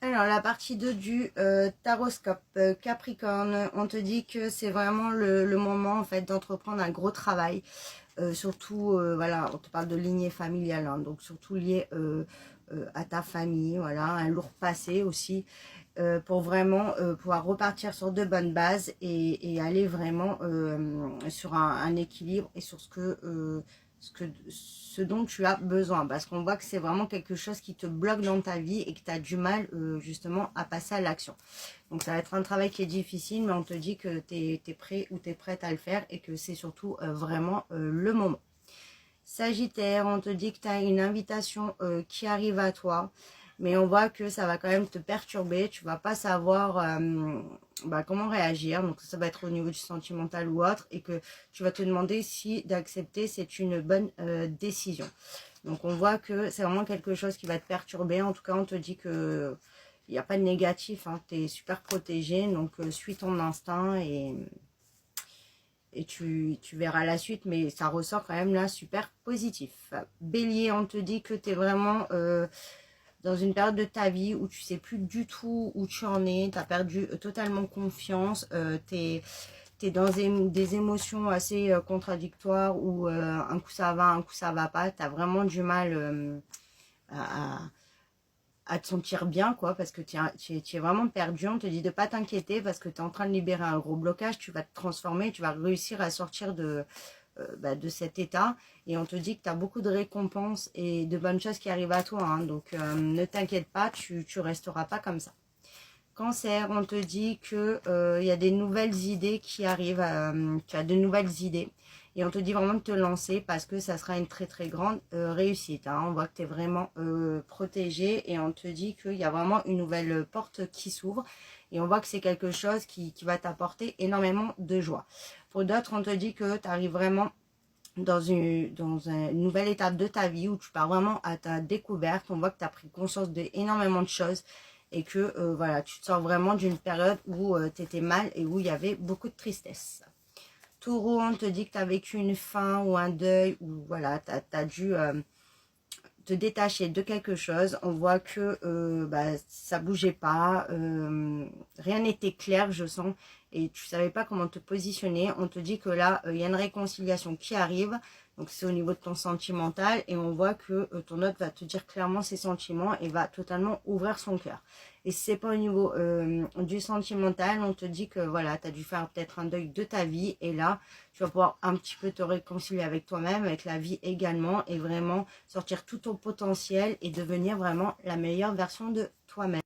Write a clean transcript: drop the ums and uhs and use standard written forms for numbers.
Alors la partie 2 du taroscope Capricorne, on te dit que c'est vraiment le moment en fait d'entreprendre un gros travail, surtout voilà, on te parle de lignée familiale, hein, donc surtout lié à ta famille, voilà, un lourd passé aussi, pour vraiment pouvoir repartir sur de bonnes bases et aller vraiment sur un équilibre et sur ce dont tu as besoin, parce qu'on voit que c'est vraiment quelque chose qui te bloque dans ta vie et que tu as du mal justement à passer à l'action. Donc ça va être un travail qui est difficile, mais on te dit que tu es prêt ou tu es prête à le faire et que c'est surtout vraiment le moment. Sagittaire, on te dit que tu as une invitation qui arrive à toi, mais on voit que ça va quand même te perturber, tu vas pas savoir comment réagir, donc ça va être au niveau du sentimental ou autre, et que tu vas te demander si d'accepter c'est une bonne décision. Donc on voit que c'est vraiment quelque chose qui va te perturber, en tout cas on te dit que il n'y a pas de négatif, hein, tu es super protégé, donc suis ton instinct et tu verras la suite, mais ça ressort quand même là super positif. Bélier, on te dit que tu es vraiment dans une période de ta vie où tu sais plus du tout où tu en es, tu as perdu totalement confiance, tu es dans des émotions assez contradictoires où un coup ça va, un coup ça va pas, tu as vraiment du mal à te sentir bien, quoi, parce que tu es vraiment perdu. On te dit de pas t'inquiéter parce que tu es en train de libérer un gros blocage, tu vas te transformer, tu vas réussir à sortir de cet état, et on te dit que tu as beaucoup de récompenses et de bonnes choses qui arrivent à toi, hein, donc ne t'inquiète pas, tu resteras pas comme ça. Cancer, on te dit que y a des nouvelles idées qui arrivent, tu as de nouvelles idées, et on te dit vraiment de te lancer parce que ça sera une très très grande réussite, hein. On voit que tu es vraiment protégé, et on te dit qu'il y a vraiment une nouvelle porte qui s'ouvre, et on voit que c'est quelque chose qui va t'apporter énormément de joie. Pour d'autres, on te dit que tu arrives vraiment dans une nouvelle étape de ta vie où tu pars vraiment à ta découverte. On voit que tu as pris conscience d'énormément de choses et que voilà, tu te sors vraiment d'une période où tu étais mal et où il y avait beaucoup de tristesse. Taureau, on te dit que tu as vécu une fin ou un deuil, ou voilà, tu as dû te détacher de quelque chose. On voit que ça bougeait pas, rien n'était clair, je sens, et tu savais pas comment te positionner. On te dit que là, il y a une réconciliation qui arrive, donc c'est au niveau de ton sentimental, et on voit que ton autre va te dire clairement ses sentiments et va totalement ouvrir son cœur. Et si c'est pas au niveau du sentimental, on te dit que voilà, tu as dû faire peut-être un deuil de ta vie, et là, tu vas pouvoir un petit peu te réconcilier avec toi-même, avec la vie également, et vraiment sortir tout ton potentiel et devenir vraiment la meilleure version de toi-même.